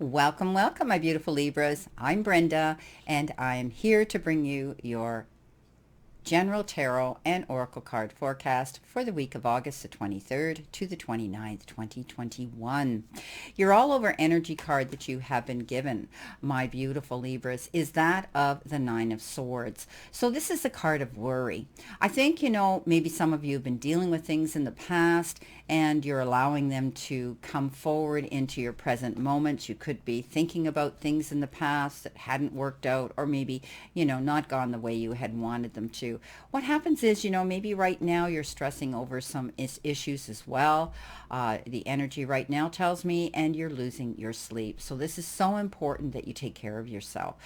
Welcome, welcome, my beautiful Libras. I'm Brenda, and I'm here to bring you your General Tarot and Oracle card forecast for the week of August the 23rd to the 29th, 2021. Your all over energy card that you have been given, my beautiful Libras, is that of the Nine of Swords. So this is the card of worry. I think, maybe some of you have been dealing with things in the past and you're allowing them to come forward into your present moment. You could be thinking about things in the past that hadn't worked out, or maybe, not gone the way you had wanted them to. What happens is, maybe right now you're stressing over some issues as well. The energy right now tells me, and you're losing your sleep. So this is so important that you take care of yourself.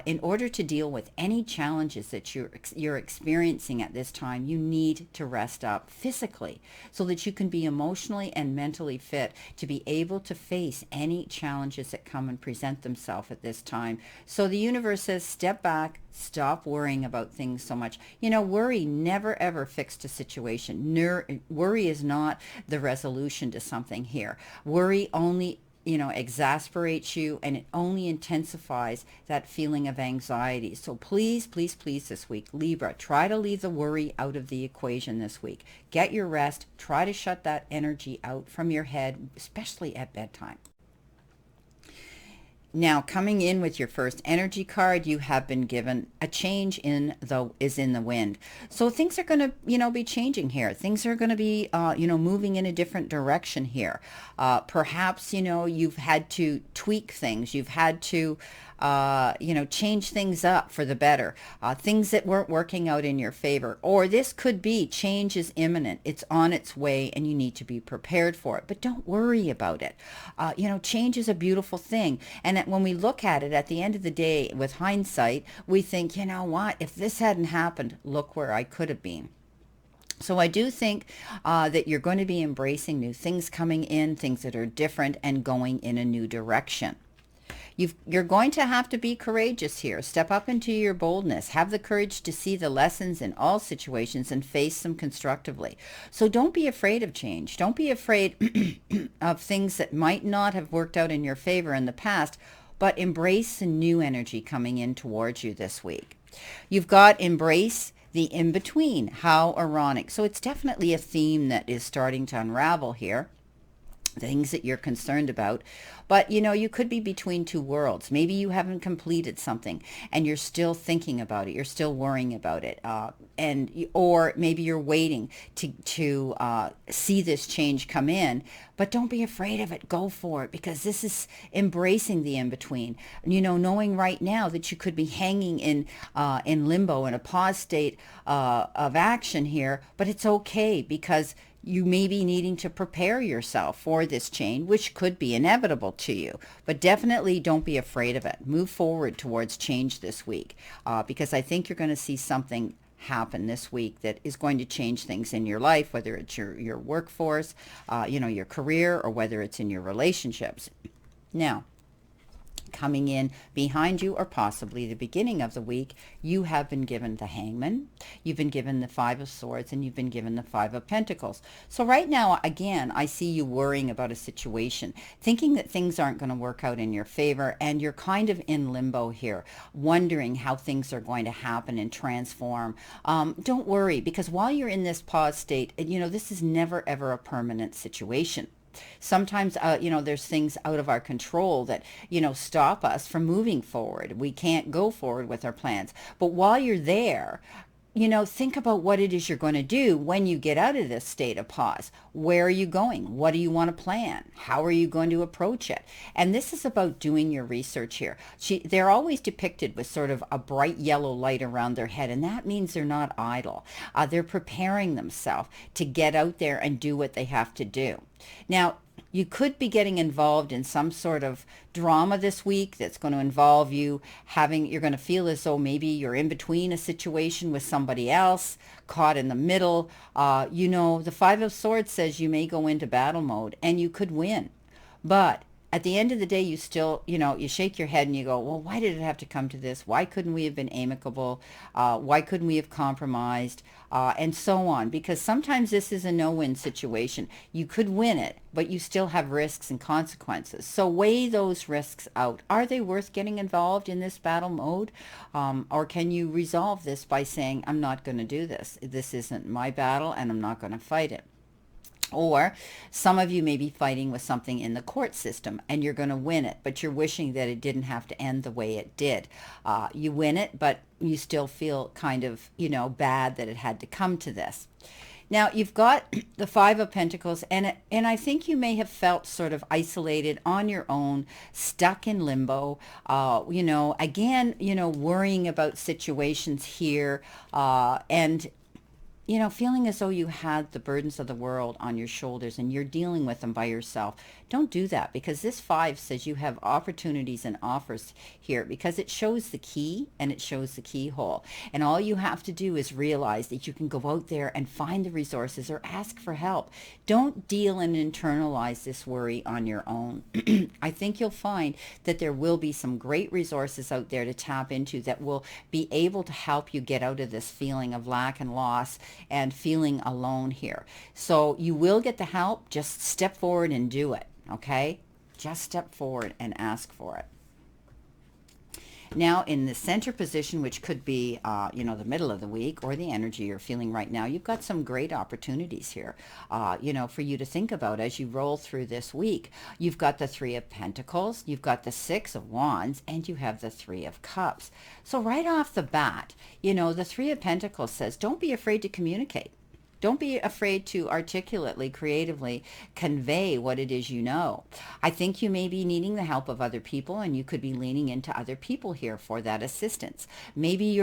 In order to deal with any challenges that you're experiencing at this time, you need to rest up physically so that you can be emotionally and mentally fit to be able to face any challenges that come and present themselves at this time. So the universe says, step back, stop worrying about things so much. Worry never ever fixed a situation. Worry is not the resolution to something here. Worry only exasperates you, and it only intensifies that feeling of anxiety. So please, please, please this week, Libra, try to leave the worry out of the equation this week. Get your rest. Try to shut that energy out from your head, especially at bedtime. Now, coming in with your first energy card, you have been given a change is in the wind. So things are going to, be changing here. Things are going to be, moving in a different direction here. Perhaps, you've had to tweak things. You've had to, change things up for the better. Things that weren't working out in your favor. Or this could be change is imminent. It's on its way and you need to be prepared for it. But don't worry about it. Change is a beautiful thing. And when we look at it at the end of the day with hindsight, we think, you know what, if this hadn't happened, look where I could have been. So I do think that you're going to be embracing new things coming in, things that are different and going in a new direction. You're going to have to be courageous here. Step up into your boldness. Have the courage to see the lessons in all situations and face them constructively. So don't be afraid of change. Don't be afraid of things that might not have worked out in your favor in the past, but embrace the new energy coming in towards you this week. You've got embrace the in-between. How ironic. So it's definitely a theme that is starting to unravel here. Things that you're concerned about, but you could be between two worlds. Maybe you haven't completed something and you're still thinking about it, you're still worrying about it, or maybe you're waiting to see this change come in. But don't be afraid of it. Go for it, because this is embracing the in-between. Knowing right now that you could be hanging in limbo, in a pause state of action here, but it's okay, because you may be needing to prepare yourself for this change, which could be inevitable to you. But definitely don't be afraid of it. Move forward towards change this week, because I think you're going to see something happen this week that is going to change things in your life, whether it's your workforce, your career, or whether it's in your relationships. Now, coming in behind you, or possibly the beginning of the week, you have been given the Hangman, you've been given the Five of Swords, and you've been given the Five of Pentacles. So right now, again, I see you worrying about a situation, thinking that things aren't going to work out in your favor, and you're kind of in limbo here, wondering how things are going to happen and transform. Don't worry, because while you're in this pause state, this is never ever a permanent situation. Sometimes, there's things out of our control that, stop us from moving forward. We can't go forward with our plans. But while you're there, think about what it is you're going to do when you get out of this state of pause. Where are you going? What do you want to plan? How are you going to approach it? And this is about doing your research here. They're always depicted with sort of a bright yellow light around their head, and that means they're not idle. They're preparing themselves to get out there and do what they have to do. Now, you could be getting involved in some sort of drama this week that's going to involve you're going to feel as though maybe you're in between a situation with somebody else, caught in the middle. The Five of Swords says you may go into battle mode and you could win. But at the end of the day, you still, you shake your head and you go, well, why did it have to come to this? Why couldn't we have been amicable? Why couldn't we have compromised? And so on. Because sometimes this is a no-win situation. You could win it, but you still have risks and consequences. So weigh those risks out. Are they worth getting involved in this battle mode? Or can you resolve this by saying, I'm not going to do this. This isn't my battle and I'm not going to fight it. Or some of you may be fighting with something in the court system and you're going to win it, but you're wishing that it didn't have to end the way it did. You win it, but you still feel kind of, bad that it had to come to this. Now, you've got the Five of Pentacles, and I think you may have felt sort of isolated on your own, stuck in limbo, again, worrying about situations here, and feeling as though you had the burdens of the world on your shoulders and you're dealing with them by yourself. Don't do that, because this 5 says you have opportunities and offers here, because it shows the key and it shows the keyhole. And all you have to do is realize that you can go out there and find the resources or ask for help. Don't deal and internalize this worry on your own. I think you'll find that there will be some great resources out there to tap into that will be able to help you get out of this feeling of lack and loss and feeling alone here. So you will get the help. Just step forward and do it. Okay? Just step forward and ask for it. Now, in the center position, which could be, the middle of the week or the energy you're feeling right now, you've got some great opportunities here, for you to think about as you roll through this week. You've got the 3 of Pentacles, you've got the 6 of Wands, and you have the 3 of Cups. So right off the bat, the 3 of Pentacles says, don't be afraid to communicate. Don't be afraid to articulately, creatively convey what it is you know. I think you may be needing the help of other people, and you could be leaning into other people here for that assistance. Maybe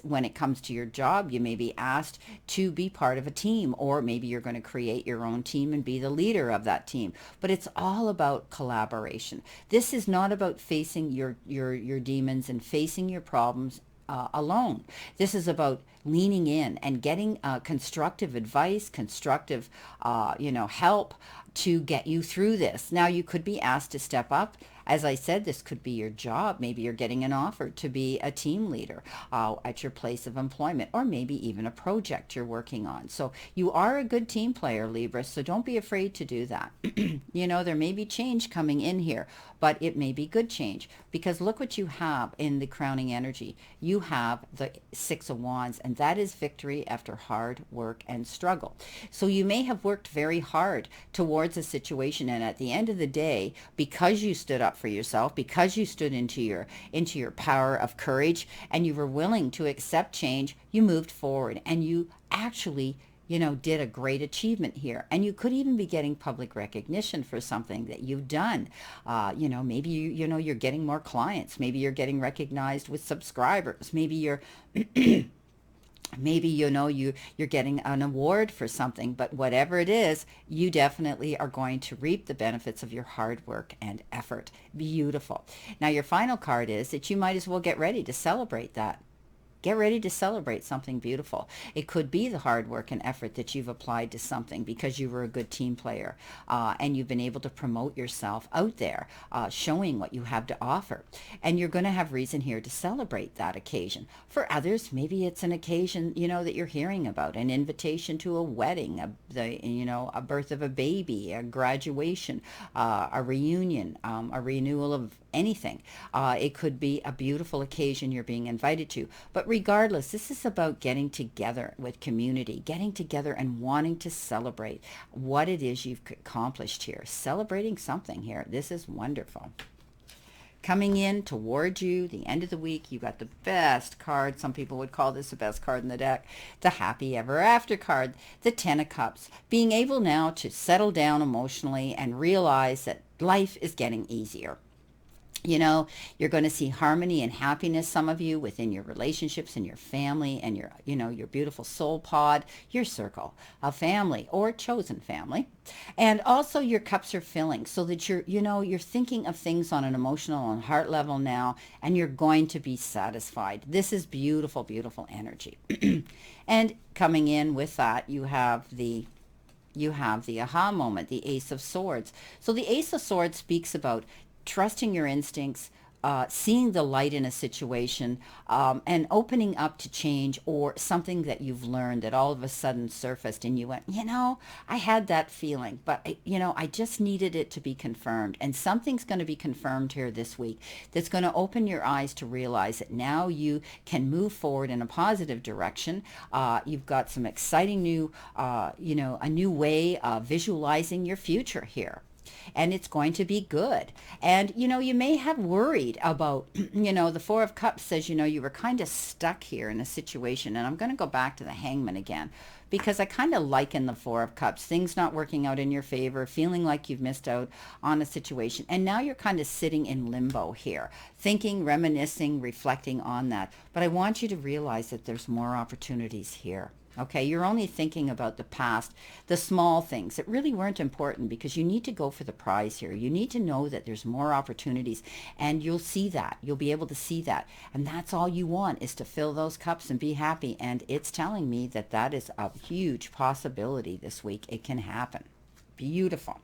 when it comes to your job, you may be asked to be part of a team, or maybe you're going to create your own team and be the leader of that team. But it's all about collaboration. This is not about facing your demons and facing your problems alone. This is about leaning in and getting constructive advice, constructive, help to get you through this. Now, you could be asked to step up. As I said, this could be your job. Maybe you're getting an offer to be a team leader at your place of employment, or maybe even a project you're working on. So you are a good team player, Libra, so don't be afraid to do that. There may be change coming in here, but it may be good change, because look what you have in the crowning energy. You have the 6 of Wands, and that is victory after hard work and struggle. So you may have worked very hard towards a situation, and at the end of the day, because you stood up for yourself, because you stood into your power of courage, and you were willing to accept change, you moved forward, and you actually did a great achievement here. And you could even be getting public recognition for something that you've done. Maybe you're getting more clients. Maybe you're getting recognized with subscribers. Maybe you're maybe you're getting an award for something. But whatever it is, you definitely are going to reap the benefits of your hard work and effort. Beautiful. Now, your final card is that you might as well get ready to celebrate that. Get ready to celebrate something beautiful. It could be the hard work and effort that you've applied to something because you were a good team player, and you've been able to promote yourself out there, showing what you have to offer. And you're going to have reason here to celebrate that occasion. For others, maybe it's an occasion, that you're hearing about, an invitation to a wedding, a birth of a baby, a graduation, a reunion, a renewal of anything. It could be a beautiful occasion you're being invited to. But regardless, this is about getting together with community, getting together and wanting to celebrate what it is you've accomplished here, celebrating something here. This is wonderful. Coming in towards you, the end of the week, you got the best card. Some people would call this the best card in the deck. The Happy Ever After card, the 10 of Cups. Being able now to settle down emotionally and realize that life is getting easier. You're going to see harmony and happiness, some of you, within your relationships and your family and your beautiful soul pod, your circle of family or chosen family. And also your cups are filling so that you're thinking of things on an emotional and heart level now, and you're going to be satisfied. This is beautiful, beautiful energy. And coming in with that, you have the you have the aha moment, the Ace of Swords. So the Ace of Swords speaks about trusting your instincts, seeing the light in a situation, and opening up to change or something that you've learned that all of a sudden surfaced and you went, I had that feeling, but I just needed it to be confirmed. And something's going to be confirmed here this week that's going to open your eyes to realize that now you can move forward in a positive direction. You've got some exciting new, a new way of visualizing your future here, and it's going to be good. And you may have worried about the Four of Cups says you were kind of stuck here in a situation. And I'm going to go back to the Hangman again, because I kind of liken the Four of Cups, things not working out in your favor, feeling like you've missed out on a situation, and now you're kind of sitting in limbo here, thinking, reminiscing, reflecting on that. But I want you to realize that there's more opportunities here. Okay, you're only thinking about the past, the small things that really weren't important, because you need to go for the prize here. You need to know that there's more opportunities, and you'll see that. You'll be able to see that. And that's all you want, is to fill those cups and be happy. And it's telling me that that is a huge possibility this week. It can happen. Beautiful.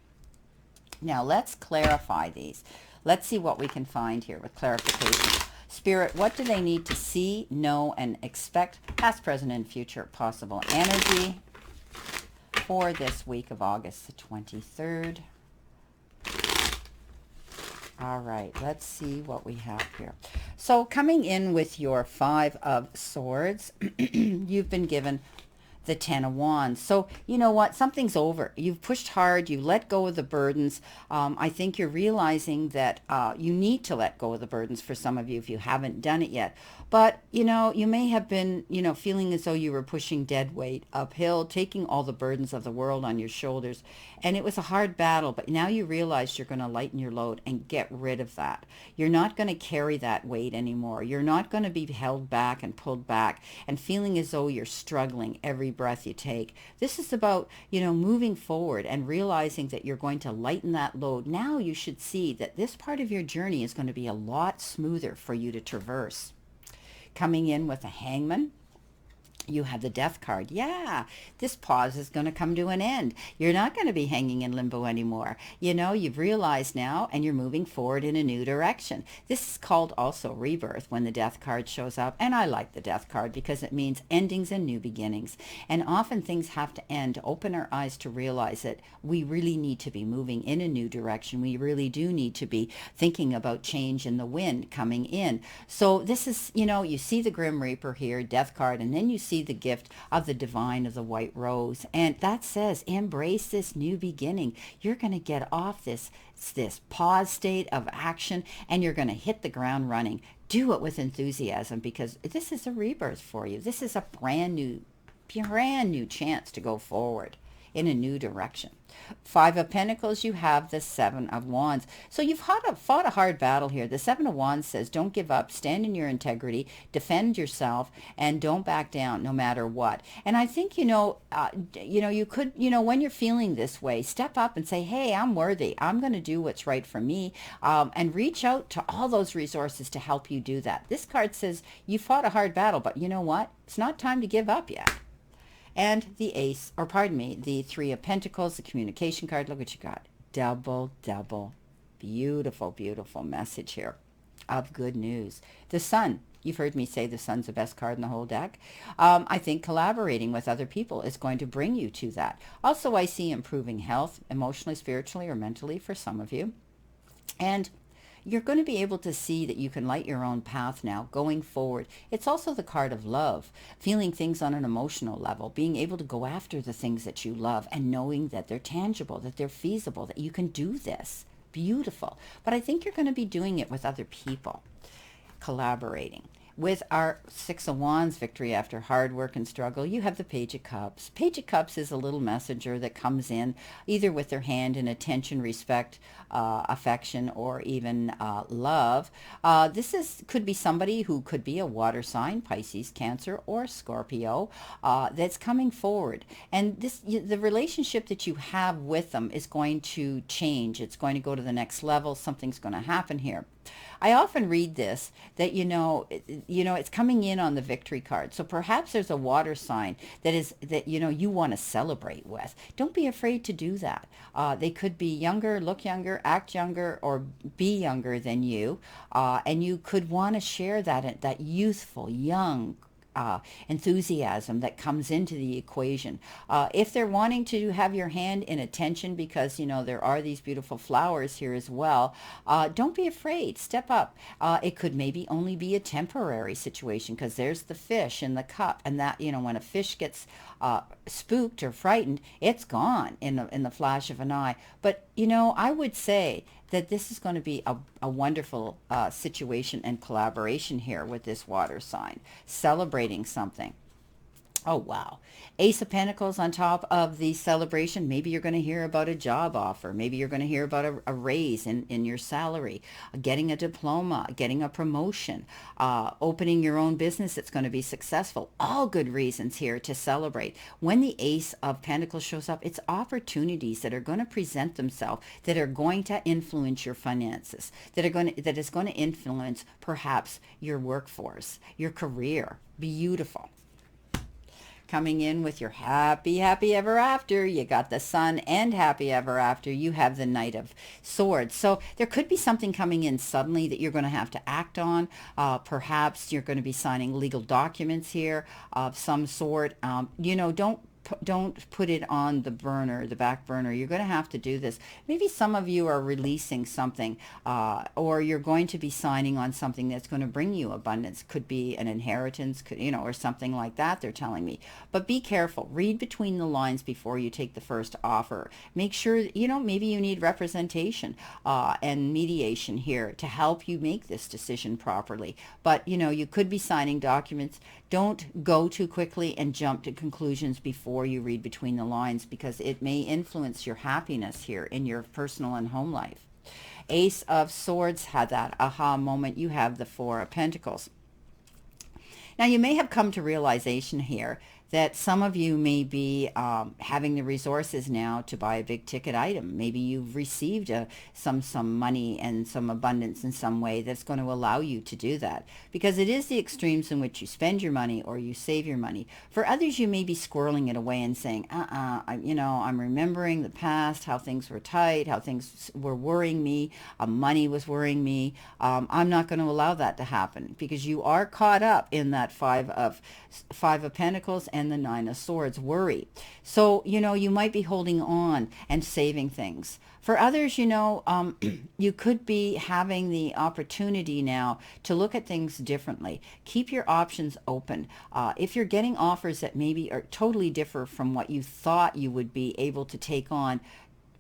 Now let's clarify these. Let's see what we can find here with clarification. Spirit, what do they need to see, know, and expect, past, present, and future possible energy for this week of August the 23rd? All right, let's see what we have here. So coming in with your Five of Swords, you've been given the Ten of Wands. So you know what? Something's over. You've pushed hard. You let go of the burdens. I think you're realizing that you need to let go of the burdens for some of you if you haven't done it yet. But, you may have been, feeling as though you were pushing dead weight uphill, taking all the burdens of the world on your shoulders. And it was a hard battle, but now you realize you're going to lighten your load and get rid of that. You're not going to carry that weight anymore. You're not going to be held back and pulled back and feeling as though you're struggling every breath you take. This is about, moving forward and realizing that you're going to lighten that load. Now you should see that this part of your journey is going to be a lot smoother for you to traverse. Coming in with a Hangman, you have the Death card. Yeah, this pause is going to come to an end. You're not going to be hanging in limbo anymore. You've realized now, and you're moving forward in a new direction. This is called also rebirth when the Death card shows up. And I like the Death card because it means endings and new beginnings. And often things have to end to open our eyes to realize that we really need to be moving in a new direction. We really do need to be thinking about change in the wind coming in. So this is, you see the Grim Reaper here, Death card, and then you see the gift of the divine of the white rose, and that says embrace this new beginning. You're going to get off this pause state of action, and you're going to hit the ground running. Do it with enthusiasm, because this is a rebirth for you. This is a brand new chance to go forward in a new direction. Five of Pentacles, you have the Seven of Wands. So you've fought a hard battle here. The Seven of Wands says don't give up, stand in your integrity, defend yourself, and don't back down no matter what. And I think, you could, when you're feeling this way, step up and say, hey, I'm worthy. I'm going to do what's right for me, and reach out to all those resources to help you do that. This card says you fought a hard battle, but you know what? It's not time to give up yet. And the Three of Pentacles, the communication card. Look what you got. Double, double. Beautiful, beautiful message here of good news. The Sun. You've heard me say the Sun's the best card in the whole deck. I think collaborating with other people is going to bring you to that. Also, I see improving health, emotionally, spiritually, or mentally for some of you. And you're going to be able to see that you can light your own path now going forward. It's also the card of love, feeling things on an emotional level, being able to go after the things that you love and knowing that they're tangible, that they're feasible, that you can do this. Beautiful. But I think you're going to be doing it with other people, collaborating. With our Six of Wands, victory after hard work and struggle, you have the Page of Cups. Page of Cups is a little messenger that comes in either with their hand in attention, respect, affection, or even love. This could be somebody who could be a water sign, Pisces, Cancer, or Scorpio, that's coming forward. And the relationship that you have with them is going to change. It's going to go to the next level. Something's going to happen here. I often read this that it's coming in on the victory card. So perhaps there's a water sign that you want to celebrate with. Don't be afraid to do that. They could be younger, look younger, act younger, or be younger than you, and you could want to share that youthful, young enthusiasm that comes into the equation. If they're wanting to have your hand in attention because, there are these beautiful flowers here as well, don't be afraid. Step up. It could maybe only be a temporary situation because there's the fish in the cup, and that, when a fish gets spooked or frightened, it's gone in the flash of an eye. But, I would say that this is going to be a wonderful situation and collaboration here with this water sign, celebrating something. Oh, wow. Ace of Pentacles on top of the celebration. Maybe you're going to hear about a job offer. Maybe you're going to hear about a raise in your salary, getting a diploma, getting a promotion, opening your own business that's going to be successful. All good reasons here to celebrate. When the Ace of Pentacles shows up, it's opportunities that are going to present themselves that are going to influence your finances, that is going to influence perhaps your workforce, your career. Beautiful. Coming in with your happy, happy ever after. You got the Sun and happy ever after. You have the Knight of Swords. So there could be something coming in suddenly that you're going to have to act on. Perhaps you're going to be signing legal documents here of some sort. Don't put it on the back burner. You're going to have to do this. Maybe some of you are releasing something, or you're going to be signing on something that's going to bring you abundance. Could be an inheritance, or something like that, they're telling me. But be careful. Read between the lines before you take the first offer. Make sure, maybe you need representation and mediation here to help you make this decision properly. But, you could be signing documents. Don't go too quickly and jump to conclusions before you read between the lines, because it may influence your happiness here in your personal and home life. Ace of Swords had that aha moment. You have the Four of Pentacles. Now, you may have come to realization here that some of you may be having the resources now to buy a big ticket item. Maybe you've received some money and some abundance in some way that's going to allow you to do that, because it is the extremes in which you spend your money or you save your money. For others, you may be squirreling it away and saying, I'm remembering the past, how things were tight, how things were worrying me, money was worrying me. I'm not going to allow that to happen, because you are caught up in that Five of Pentacles and the Nine of Swords worry. So, you might be holding on and saving things. For others, you could be having the opportunity now to look at things differently. Keep your options open. If you're getting offers that maybe are totally differ from what you thought you would be able to take on,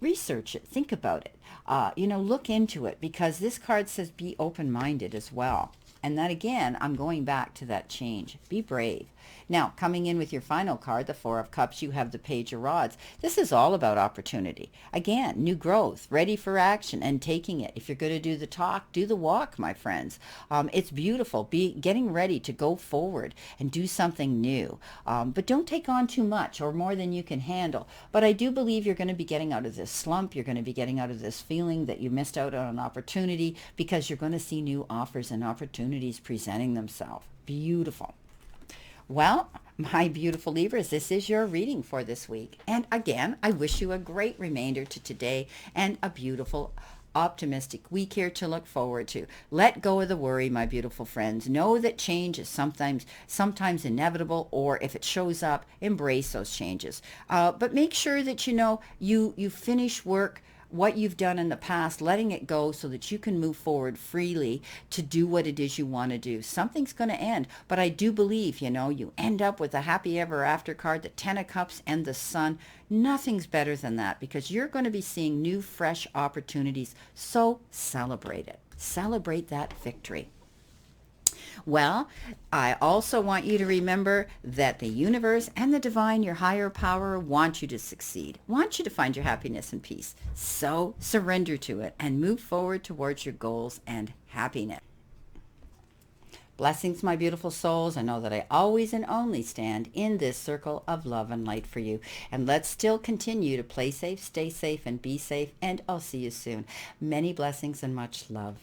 research it, think about it, look into it, because this card says be open-minded as well. And that, again, I'm going back to that change. Be brave. Now, coming in with your final card, the Four of Cups, you have the Page of Rods. This is all about opportunity. Again, new growth, ready for action and taking it. If you're going to do the talk, do the walk, my friends. It's beautiful. Be getting ready to go forward and do something new. But don't take on too much or more than you can handle. But I do believe you're going to be getting out of this slump. You're going to be getting out of this feeling that you missed out on an opportunity, because you're going to see new offers and opportunities presenting themselves. Beautiful. Well, my beautiful Libras, this is your reading for this week. And again, I wish you a great remainder to today and a beautiful, optimistic week here to look forward to. Let go of the worry, my beautiful friends. Know that change is sometimes inevitable, or if it shows up, embrace those changes. But make sure that you finish work, what you've done in the past, letting it go so that you can move forward freely to do what it is you want to do. Something's going to end, but I do believe, you end up with a happy ever after card, the Ten of Cups and the Sun. Nothing's better than that, because you're going to be seeing new, fresh opportunities. So celebrate it. Celebrate that victory. Well, I also want you to remember that the universe and the divine, your higher power, want you to succeed, want you to find your happiness and peace. So surrender to it and move forward towards your goals and happiness. Blessings, my beautiful souls. I know that I always and only stand in this circle of love and light for you. And let's still continue to play safe, stay safe, and be safe. And I'll see you soon. Many blessings and much love.